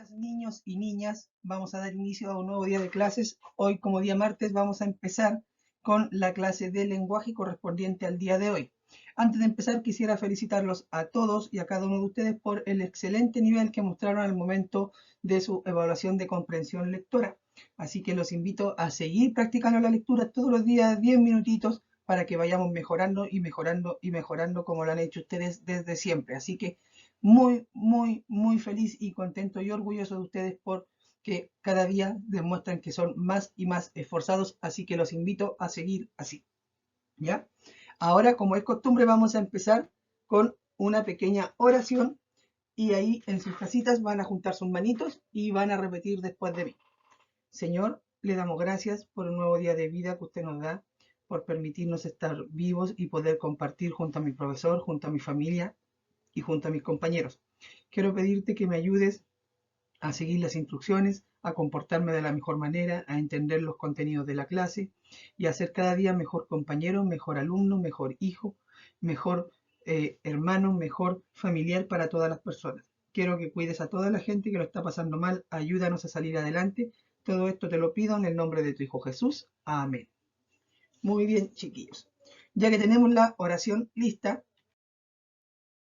días, niños y niñas. Vamos a dar inicio a un nuevo día de clases. Hoy, como día martes, vamos a empezar con la clase de lenguaje correspondiente al día de hoy. Antes de empezar, quisiera felicitarlos a todos y a cada uno de ustedes por el excelente nivel que mostraron al momento de su evaluación de comprensión lectora. Así que los invito a seguir practicando la lectura todos los días, 10 minutitos, para que vayamos mejorando y mejorando y mejorando como lo han hecho ustedes desde siempre. Así que muy feliz y contento y orgulloso de ustedes porque cada día demuestran que son más y más esforzados, así que los invito a seguir así, ¿ya? Ahora, como es costumbre, vamos a empezar con una pequeña oración y ahí en sus casitas van a juntar sus manitos y van a repetir después de mí. Señor, le damos gracias por un nuevo día de vida que usted nos da, por permitirnos estar vivos y poder compartir junto a mi profesor, junto a mi familia y junto a mis compañeros. Quiero pedirte que me ayudes a seguir las instrucciones, a comportarme de la mejor manera, a entender los contenidos de la clase y a ser cada día mejor compañero, mejor alumno, mejor hijo, mejor hermano, mejor familiar para todas las personas. Quiero que cuides a toda la gente que lo está pasando mal, ayúdanos a salir adelante. Todo esto te lo pido en el nombre de tu Hijo Jesús. Amén. Muy bien, chiquillos. Ya que tenemos la oración lista,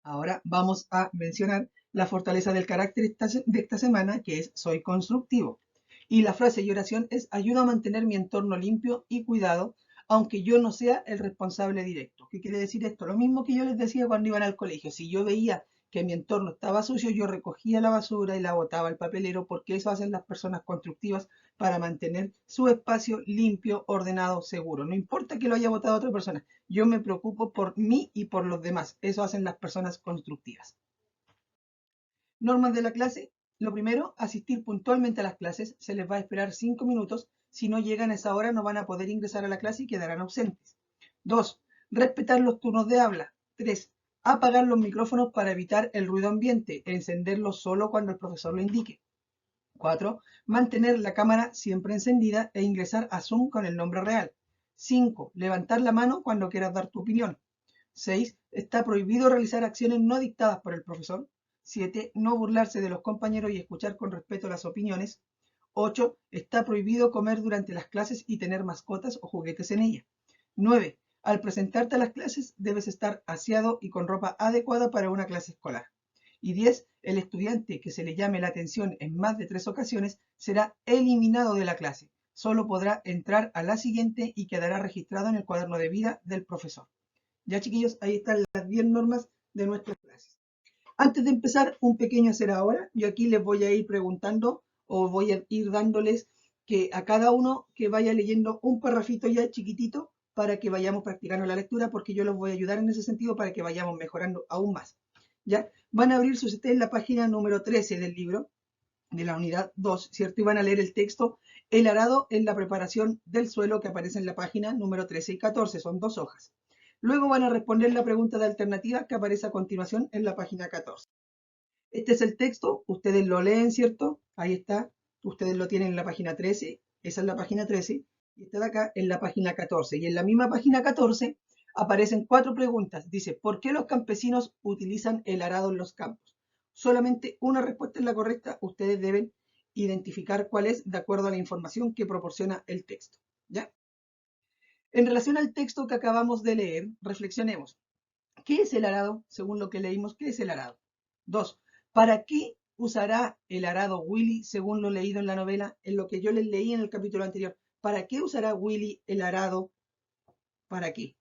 ahora vamos a mencionar la fortaleza del carácter de esta semana, que es soy constructivo. Y la frase y oración es ayuda a mantener mi entorno limpio y cuidado, aunque yo no sea el responsable directo. ¿Qué quiere decir esto? Lo mismo que yo les decía cuando iban al colegio. Si yo veía que mi entorno estaba sucio, yo recogía la basura y la botaba al papelero, porque eso hacen las personas constructivas para mantener su espacio limpio, ordenado, seguro. No importa que lo haya botado otra persona, yo me preocupo por mí y por los demás. Eso hacen las personas constructivas. Normas de la clase. Lo primero, asistir puntualmente a las clases. Se les va a esperar 5 minutos. Si no llegan a esa hora, no van a poder ingresar a la clase y quedarán ausentes. 2. Respetar los turnos de habla. 3. Apagar los micrófonos para evitar el ruido ambiente. Encenderlos solo cuando el profesor lo indique. 4. Mantener la cámara siempre encendida e ingresar a Zoom con el nombre real. 5. Levantar la mano cuando quieras dar tu opinión. 6. Está prohibido realizar acciones no dictadas por el profesor. 7. No burlarse de los compañeros y escuchar con respeto las opiniones. 8. Está prohibido comer durante las clases y tener mascotas o juguetes en ellas. 9. Al presentarte a las clases debes estar aseado y con ropa adecuada para una clase escolar. Y 10. El estudiante que se le llame la atención en más de 3 ocasiones será eliminado de la clase. Solo podrá entrar a la siguiente y quedará registrado en el cuaderno de vida del profesor. Ya, chiquillos, ahí están las 10 normas de nuestras clases. Antes de empezar, un pequeño hacer ahora. Yo aquí les voy a ir preguntando o voy a ir dándoles que a cada uno que vaya leyendo un parrafito ya chiquitito para que vayamos practicando la lectura, porque yo los voy a ayudar en ese sentido para que vayamos mejorando aún más. ¿Ya? Van a abrir ustedes la página número 13 del libro, de la unidad 2, ¿cierto? Y van a leer el texto, el arado en la preparación del suelo, que aparece en la página número 13 y 14, son 2 hojas. Luego van a responder la pregunta de alternativa que aparece a continuación en la página 14. Este es el texto, ustedes lo leen, ¿cierto? Ahí está, ustedes lo tienen en la página 13, esa es la página 13, y esta de acá en la página 14. Y en la misma página 14 aparecen 4 preguntas. Dice, ¿por qué los campesinos utilizan el arado en los campos? Solamente una respuesta es la correcta, ustedes deben identificar cuál es de acuerdo a la información que proporciona el texto, ¿ya? En relación al texto que acabamos de leer, reflexionemos. ¿Qué es el arado? Según lo que leímos, ¿qué es el arado? 2. ¿Para qué usará el arado Willy según lo leído en la novela? En lo que yo les leí en el capítulo anterior. ¿Para qué usará Willy el arado? ¿Para qué?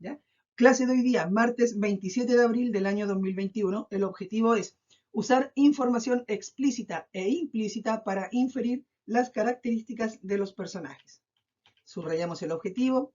¿Ya? Clase de hoy día, martes 27 de abril del año 2021. El objetivo es usar información explícita e implícita para inferir las características de los personajes. Subrayamos el objetivo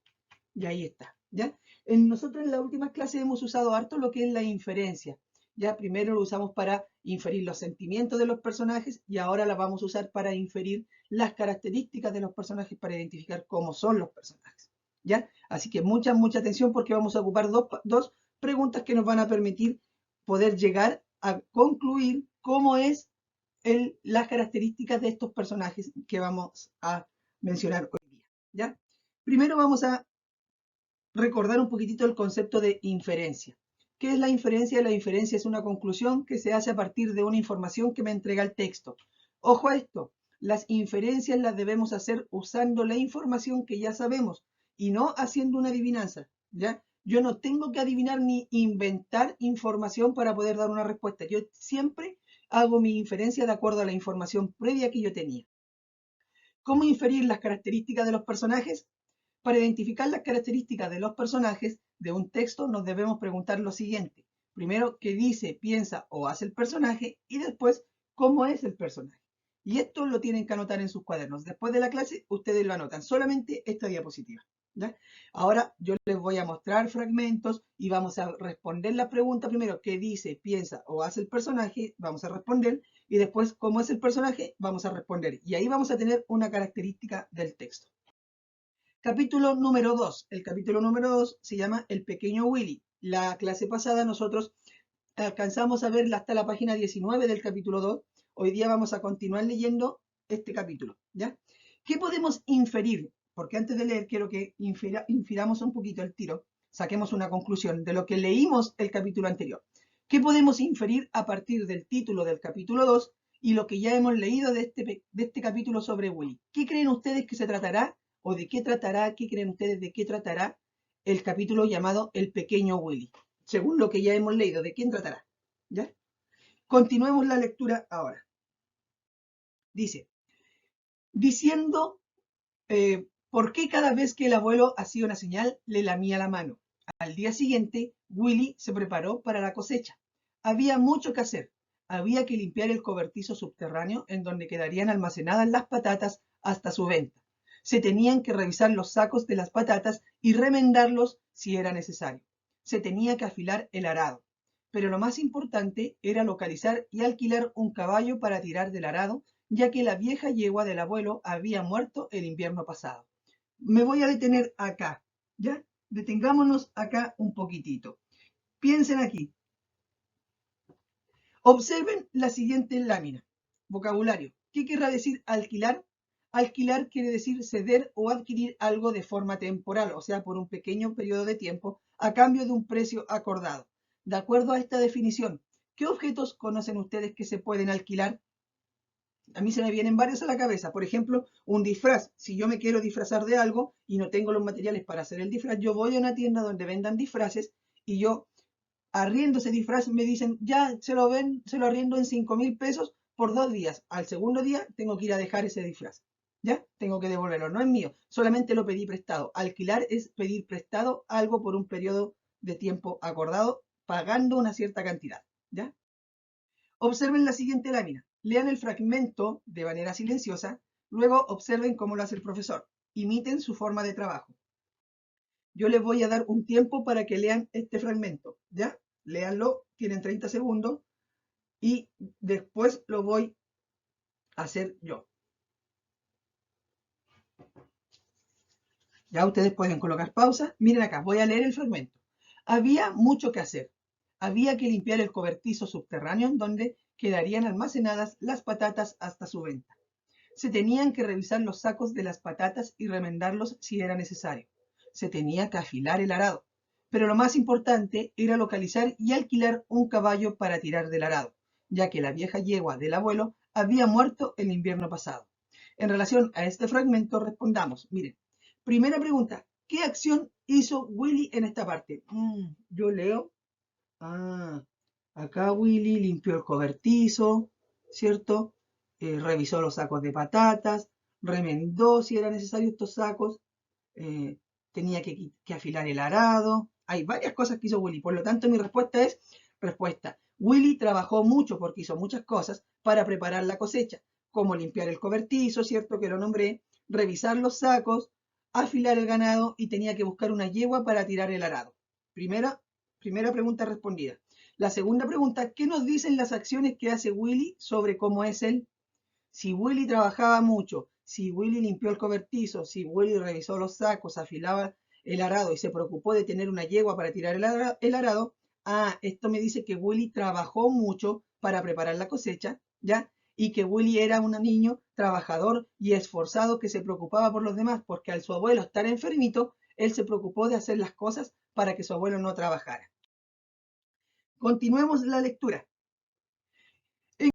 y ahí está, ¿ya? Nosotros en la última clase hemos usado harto lo que es la inferencia. Ya primero lo usamos para inferir los sentimientos de los personajes y ahora la vamos a usar para inferir las características de los personajes para identificar cómo son los personajes, ¿ya? Así que mucha atención porque vamos a ocupar dos preguntas que nos van a permitir poder llegar a concluir cómo es las características de estos personajes que vamos a mencionar hoy día, ¿ya? Primero vamos a recordar un poquitito el concepto de inferencia. ¿Qué es la inferencia? La inferencia es una conclusión que se hace a partir de una información que me entrega el texto. Ojo a esto, las inferencias las debemos hacer usando la información que ya sabemos y no haciendo una adivinanza, ¿ya? Yo no tengo que adivinar ni inventar información para poder dar una respuesta. Yo siempre hago mi inferencia de acuerdo a la información previa que yo tenía. ¿Cómo inferir las características de los personajes? Para identificar las características de los personajes de un texto nos debemos preguntar lo siguiente. Primero, ¿qué dice, piensa o hace el personaje? Y después, ¿cómo es el personaje? Y esto lo tienen que anotar en sus cuadernos. Después de la clase, ustedes lo anotan. Solamente esta diapositiva. ¿Ya? Ahora yo les voy a mostrar fragmentos y vamos a responder la pregunta primero, ¿qué dice, piensa o hace el personaje? Vamos a responder. Y después, ¿cómo es el personaje? Vamos a responder. Y ahí vamos a tener una característica del texto. Capítulo número 2. El capítulo número 2 se llama El pequeño Willy. La clase pasada nosotros alcanzamos a ver hasta la página 19 del capítulo 2. Hoy día vamos a continuar leyendo este capítulo, ¿ya? ¿Qué podemos inferir? Porque antes de leer quiero que infiramos un poquito el tiro, saquemos una conclusión de lo que leímos el capítulo anterior. ¿Qué podemos inferir a partir del título del capítulo 2 y lo que ya hemos leído de este capítulo sobre Willy? ¿Qué creen ustedes que se tratará o de qué tratará, qué creen ustedes de qué tratará el capítulo llamado El pequeño Willy? Según lo que ya hemos leído, ¿de quién tratará? ¿Ya? Continuemos la lectura ahora. Dice, diciendo, ¿por qué cada vez que el abuelo hacía una señal le lamía la mano? Al día siguiente, Willy se preparó para la cosecha. Había mucho que hacer. Había que limpiar el cobertizo subterráneo en donde quedarían almacenadas las patatas hasta su venta. Se tenían que revisar los sacos de las patatas y remendarlos si era necesario. Se tenía que afilar el arado. Pero lo más importante era localizar y alquilar un caballo para tirar del arado, ya que la vieja yegua del abuelo había muerto el invierno pasado. Me voy a detener acá, ¿ya? Detengámonos acá un poquitito. Piensen aquí. Observen la siguiente lámina. Vocabulario. ¿Qué querrá decir alquilar? Alquilar quiere decir ceder o adquirir algo de forma temporal, o sea, por un pequeño periodo de tiempo, a cambio de un precio acordado. De acuerdo a esta definición, ¿qué objetos conocen ustedes que se pueden alquilar? A mí se me vienen varios a la cabeza. Por ejemplo, un disfraz. Si yo me quiero disfrazar de algo y no tengo los materiales para hacer el disfraz, yo voy a una tienda donde vendan disfraces y yo arriendo ese disfraz, me dicen, ya se lo arriendo en 5.000 pesos por 2 días. Al segundo día tengo que ir a dejar ese disfraz. ¿Ya? Tengo que devolverlo. No es mío, solamente lo pedí prestado. Alquilar es pedir prestado algo por un periodo de tiempo acordado, pagando una cierta cantidad. ¿Ya? Observen la siguiente lámina. Lean el fragmento de manera silenciosa, luego observen cómo lo hace el profesor. Imiten su forma de trabajo. Yo les voy a dar un tiempo para que lean este fragmento, ¿ya? Léanlo, tienen 30 segundos y después lo voy a hacer yo. Ya ustedes pueden colocar pausa. Miren acá, voy a leer el fragmento. Había mucho que hacer. Había que limpiar el cobertizo subterráneo en donde quedarían almacenadas las patatas hasta su venta. Se tenían que revisar los sacos de las patatas y remendarlos si era necesario. Se tenía que afilar el arado. Pero lo más importante era localizar y alquilar un caballo para tirar del arado, ya que la vieja yegua del abuelo había muerto el invierno pasado. En relación a este fragmento respondamos, miren, primera pregunta, ¿qué acción hizo Willy en esta parte? Yo leo, ah, acá Willy limpió el cobertizo, ¿cierto? Revisó los sacos de patatas, remendó si era necesario estos sacos, eh, tenía que afilar el arado. Hay varias cosas que hizo Willy. Por lo tanto, mi respuesta es respuesta. Willy trabajó mucho porque hizo muchas cosas para preparar la cosecha, como limpiar el cobertizo, ¿cierto? Que lo nombré, revisar los sacos, afilar el ganado y tenía que buscar una yegua para tirar el arado. Primera pregunta respondida. La segunda pregunta, ¿qué nos dicen las acciones que hace Willy sobre cómo es él? Si Willy trabajaba mucho, si Willy limpió el cobertizo, si Willy revisó los sacos, afilaba el arado y se preocupó de tener una yegua para tirar el arado, esto me dice que Willy trabajó mucho para preparar la cosecha, ¿ya? Y que Willy era un niño trabajador y esforzado que se preocupaba por los demás, porque al su abuelo estar enfermito, él se preocupó de hacer las cosas para que su abuelo no trabajara. Continuemos la lectura.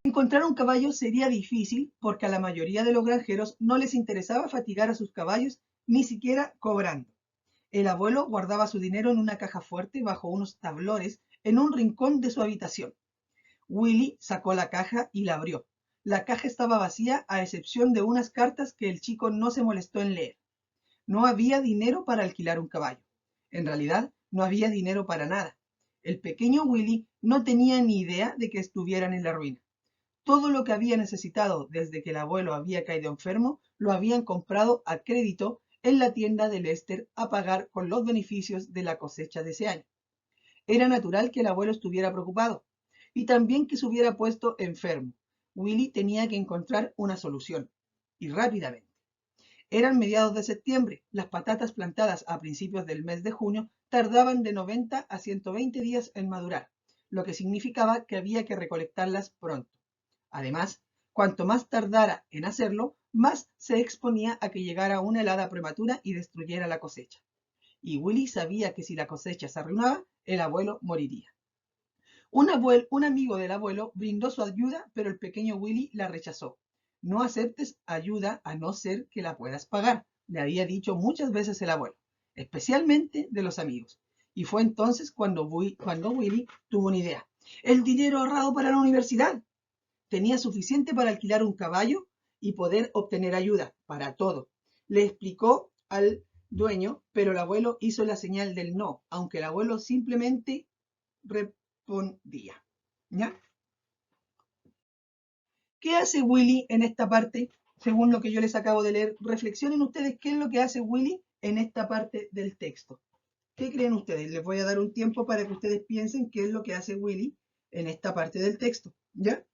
Encontrar un caballo sería difícil porque a la mayoría de los granjeros no les interesaba fatigar a sus caballos, ni siquiera cobrando. El abuelo guardaba su dinero en una caja fuerte bajo unos tablones en un rincón de su habitación. Willy sacó la caja y la abrió. La caja estaba vacía a excepción de unas cartas que el chico no se molestó en leer. No había dinero para alquilar un caballo. En realidad, no había dinero para nada. El pequeño Willy no tenía ni idea de que estuvieran en la ruina. Todo lo que había necesitado desde que el abuelo había caído enfermo lo habían comprado a crédito en la tienda de Lester a pagar con los beneficios de la cosecha de ese año. Era natural que el abuelo estuviera preocupado y también que se hubiera puesto enfermo. Willy tenía que encontrar una solución y rápidamente. Eran mediados de septiembre. Las patatas plantadas a principios del mes de junio tardaban de 90 a 120 días en madurar, lo que significaba que había que recolectarlas pronto. Además, cuanto más tardara en hacerlo, más se exponía a que llegara una helada prematura y destruyera la cosecha. Y Willy sabía que si la cosecha se arruinaba, el abuelo moriría. Un amigo del abuelo brindó su ayuda, pero el pequeño Willy la rechazó. No aceptes ayuda a no ser que la puedas pagar, le había dicho muchas veces el abuelo, especialmente de los amigos. Y fue entonces cuando Willy tuvo una idea. El dinero ahorrado para la universidad. Tenía suficiente para alquilar un caballo y poder obtener ayuda para todo. Le explicó al dueño, pero el abuelo hizo la señal del no, aunque el abuelo simplemente respondía. ¿Ya? ¿Qué hace Willy en esta parte? Según lo que yo les acabo de leer, reflexionen ustedes qué es lo que hace Willy en esta parte del texto. ¿Qué creen ustedes? Les voy a dar un tiempo para que ustedes piensen qué es lo que hace Willy en esta parte del texto. ¿Ya?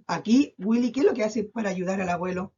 Aquí, Willy, ¿qué es lo que hace para ayudar al abuelo?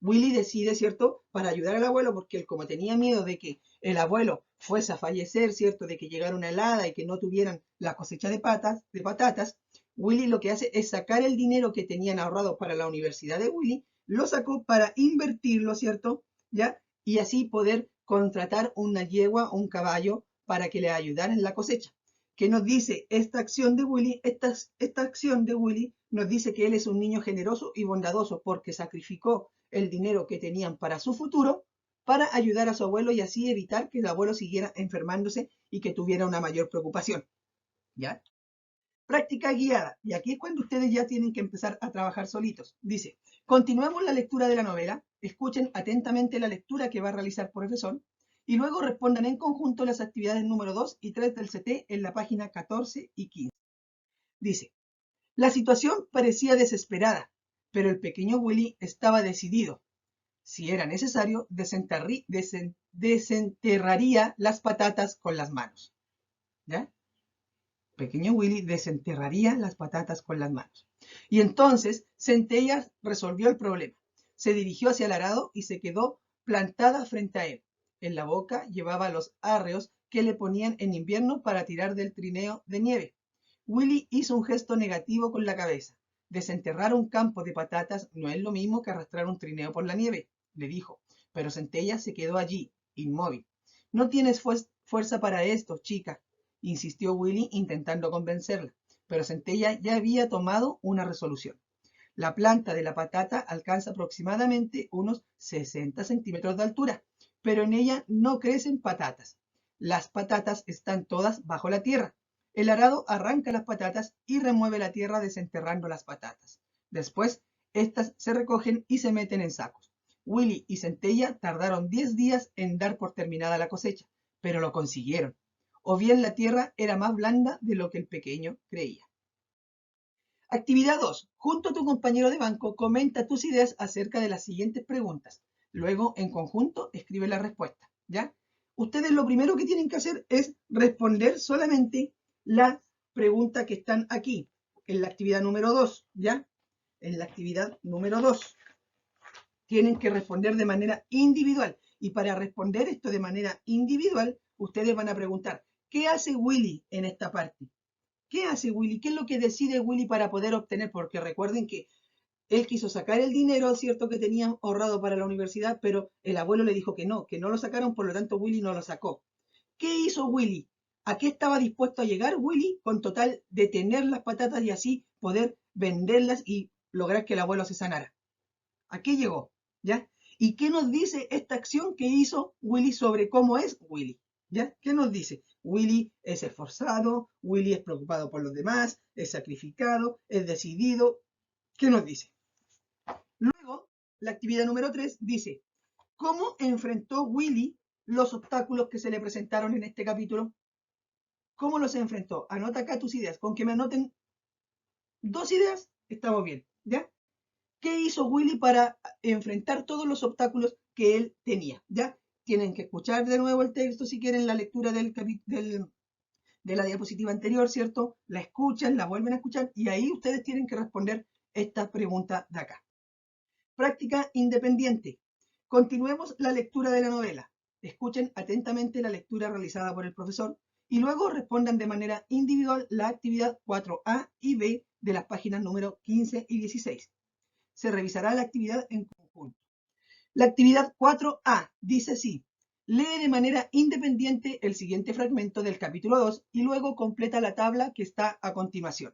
Willy decide, ¿cierto? Para ayudar al abuelo, porque él como tenía miedo de que el abuelo fuese a fallecer, ¿cierto? De que llegara una helada y que no tuvieran la cosecha de patatas, Willy lo que hace es sacar el dinero que tenían ahorrado para la universidad de Willy, lo sacó para invertirlo, ¿cierto? ¿Ya? Y así poder contratar una yegua, un caballo, para que le ayudara en la cosecha. ¿Qué nos dice esta acción de Willy? Esta acción de Willy nos dice que él es un niño generoso y bondadoso porque sacrificó el dinero que tenían para su futuro para ayudar a su abuelo y así evitar que el abuelo siguiera enfermándose y que tuviera una mayor preocupación. ¿Ya? Práctica guiada. Y aquí es cuando ustedes ya tienen que empezar a trabajar solitos. Dice, continuemos la lectura de la novela, escuchen atentamente la lectura que va a realizar el profesor y luego respondan en conjunto las actividades número 2 y 3 del CT en la página 14 y 15. Dice, la situación parecía desesperada, pero el pequeño Willy estaba decidido. Si era necesario, desenterraría las patatas con las manos. ¿Ya? Pequeño Willy desenterraría las patatas con las manos. Y entonces Centella resolvió el problema. Se dirigió hacia el arado y se quedó plantada frente a él. En la boca llevaba los arreos que le ponían en invierno para tirar del trineo de nieve. Willy hizo un gesto negativo con la cabeza. Desenterrar un campo de patatas no es lo mismo que arrastrar un trineo por la nieve, le dijo. Pero Centella se quedó allí, inmóvil. No tienes fuerza para esto, chica, insistió Willy intentando convencerla, pero Centella ya había tomado una resolución. La planta de la patata alcanza aproximadamente unos 60 centímetros de altura, pero en ella no crecen patatas. Las patatas están todas bajo la tierra. El arado arranca las patatas y remueve la tierra desenterrando las patatas. Después, estas se recogen y se meten en sacos. Willy y Centella tardaron 10 días en dar por terminada la cosecha, pero lo consiguieron. O bien la tierra era más blanda de lo que el pequeño creía. Actividad 2. Junto a tu compañero de banco, comenta tus ideas acerca de las siguientes preguntas. Luego, en conjunto, escribe la respuesta. ¿Ya? Ustedes lo primero que tienen que hacer es responder solamente la pregunta que están aquí, en la actividad número 2. ¿Ya? En la actividad número 2. Tienen que responder de manera individual. Y para responder esto de manera individual, ustedes van a preguntar, ¿qué hace Willy en esta parte? ¿Qué hace Willy? ¿Qué es lo que decide Willy para poder obtener? Porque recuerden que él quiso sacar el dinero, ¿cierto?, que tenía ahorrado para la universidad, pero el abuelo le dijo que no lo sacaron, por lo tanto Willy no lo sacó. ¿Qué hizo Willy? ¿A qué estaba dispuesto a llegar Willy con total de tener las patatas y así poder venderlas y lograr que el abuelo se sanara? ¿A qué llegó? ¿Ya? ¿Y qué nos dice esta acción que hizo Willy sobre cómo es Willy? ¿Ya? ¿Qué nos dice? Willy es esforzado, Willy es preocupado por los demás, es sacrificado, es decidido. ¿Qué nos dice? Luego, la actividad número 3 dice, ¿cómo enfrentó Willy los obstáculos que se le presentaron en este capítulo? ¿Cómo los enfrentó? Anota acá tus ideas. Con que me anoten 2 ideas, estamos bien, ¿ya? ¿Qué hizo Willy para enfrentar todos los obstáculos que él tenía? ¿Ya? Tienen que escuchar de nuevo el texto si quieren la lectura de la diapositiva anterior, ¿cierto? La escuchan, la vuelven a escuchar y ahí ustedes tienen que responder esta pregunta de acá. Práctica independiente. Continuemos la lectura de la novela. Escuchen atentamente la lectura realizada por el profesor y luego respondan de manera individual la actividad 4A y B de las páginas número 15 y 16. Se revisará la actividad en conjunto. La actividad 4A dice así: lee de manera independiente el siguiente fragmento del capítulo 2 y luego completa la tabla que está a continuación.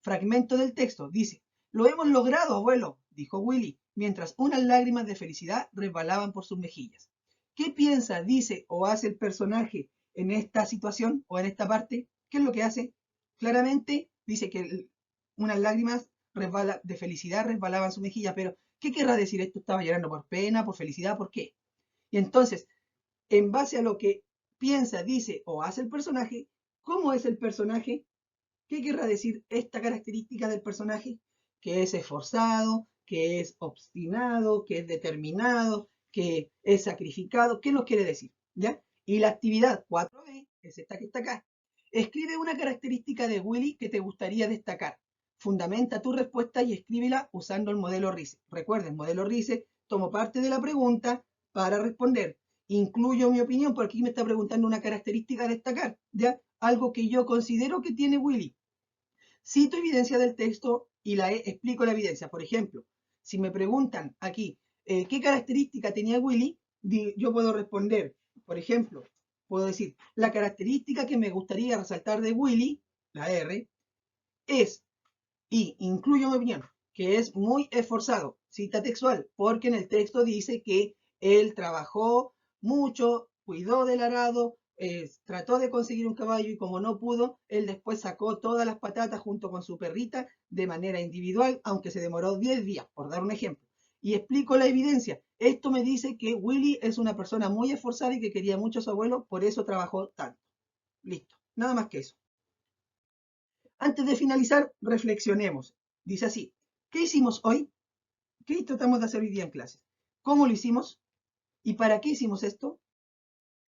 Fragmento del texto dice: lo hemos logrado, abuelo, dijo Willy, mientras unas lágrimas de felicidad resbalaban por sus mejillas. ¿Qué piensa, dice o hace el personaje en esta situación o en esta parte? ¿Qué es lo que hace? Claramente dice que unas lágrimas de felicidad resbalaban su mejilla, pero ¿qué querrá decir esto? ¿Estaba llorando por pena, por felicidad, por qué? Y entonces, en base a lo que piensa, dice o hace el personaje, ¿cómo es el personaje? ¿Qué querrá decir esta característica del personaje? Que es esforzado, que es obstinado, que es determinado, que es sacrificado. ¿Qué nos quiere decir? ¿Ya? Y la actividad 4B es esta que está acá. Escribe una característica de Willy que te gustaría destacar. Fundamenta tu respuesta y escríbela usando el modelo RISE. Recuerden, modelo RISE, tomo parte de la pregunta para responder. Incluyo mi opinión, porque aquí me está preguntando una característica a destacar, ¿ya? Algo que yo considero que tiene Willy. Cito evidencia del texto y explico la evidencia. Por ejemplo, si me preguntan aquí qué característica tenía Willy, yo puedo responder, por ejemplo, puedo decir, la característica que me gustaría resaltar de Willy, la R, es, y incluyo mi opinión, que es muy esforzado, cita textual, porque en el texto dice que él trabajó mucho, cuidó del arado, trató de conseguir un caballo y como no pudo, él después sacó todas las patatas junto con su perrita de manera individual, aunque se demoró 10 días, por dar un ejemplo. Y explico la evidencia. Esto me dice que Willy es una persona muy esforzada y que quería mucho a su abuelo, por eso trabajó tanto. Listo, nada más que eso. Antes de finalizar, reflexionemos. Dice así: ¿qué hicimos hoy? ¿Qué tratamos de hacer hoy día en clase? ¿Cómo lo hicimos? ¿Y para qué hicimos esto?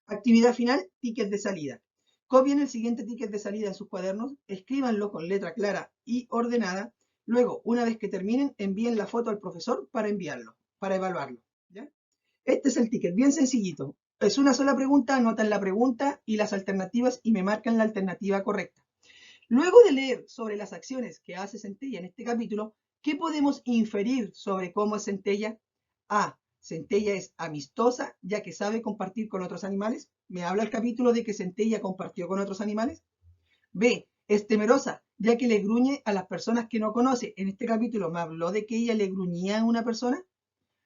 Actividad final, ticket de salida. Copien el siguiente ticket de salida en sus cuadernos, escríbanlo con letra clara y ordenada. Luego, una vez que terminen, envíen la foto al profesor para enviarlo, para evaluarlo. ¿Ya? Este es el ticket, bien sencillito. Es una sola pregunta, anotan la pregunta y las alternativas y me marcan la alternativa correcta. Luego de leer sobre las acciones que hace Centella en este capítulo, ¿qué podemos inferir sobre cómo es Centella? A. Centella es amistosa, ya que sabe compartir con otros animales. ¿Me habla el capítulo de que Centella compartió con otros animales? B. Es temerosa, ya que le gruñe a las personas que no conoce. En este capítulo me habló de que ella le gruñía a una persona.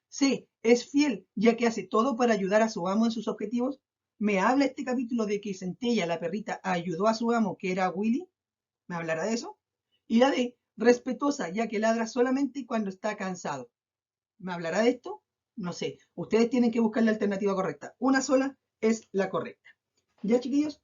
C. Es fiel, ya que hace todo para ayudar a su amo en sus objetivos. ¿Me habla este capítulo de que Centella, la perrita, ayudó a su amo, que era Willy? ¿Me hablará de eso? Y la D, respetuosa, ya que ladra solamente cuando está cansado. ¿Me hablará de esto? No sé. Ustedes tienen que buscar la alternativa correcta. Una sola es la correcta. ¿Ya, chiquillos?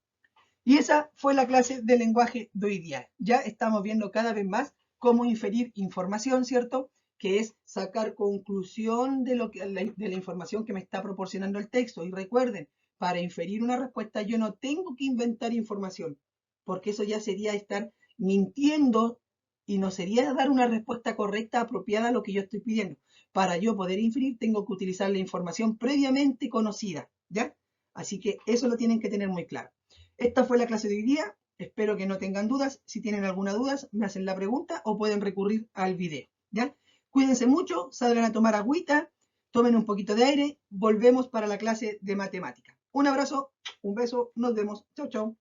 Y esa fue la clase de lenguaje de hoy día. Ya estamos viendo cada vez más cómo inferir información, ¿cierto? Que es sacar conclusión de la información que me está proporcionando el texto. Y recuerden, para inferir una respuesta yo no tengo que inventar información, porque eso ya sería estar mintiendo y no sería dar una respuesta correcta, apropiada a lo que yo estoy pidiendo. Para yo poder inferir tengo que utilizar la información previamente conocida, ¿ya? Así que eso lo tienen que tener muy claro. Esta fue la clase de hoy día. Espero que no tengan dudas. Si tienen alguna duda, me hacen la pregunta o pueden recurrir al video, ¿ya? Cuídense mucho, salgan a tomar agüita, tomen un poquito de aire. Volvemos para la clase de matemática. Un abrazo, un beso, nos vemos. Chau, chau.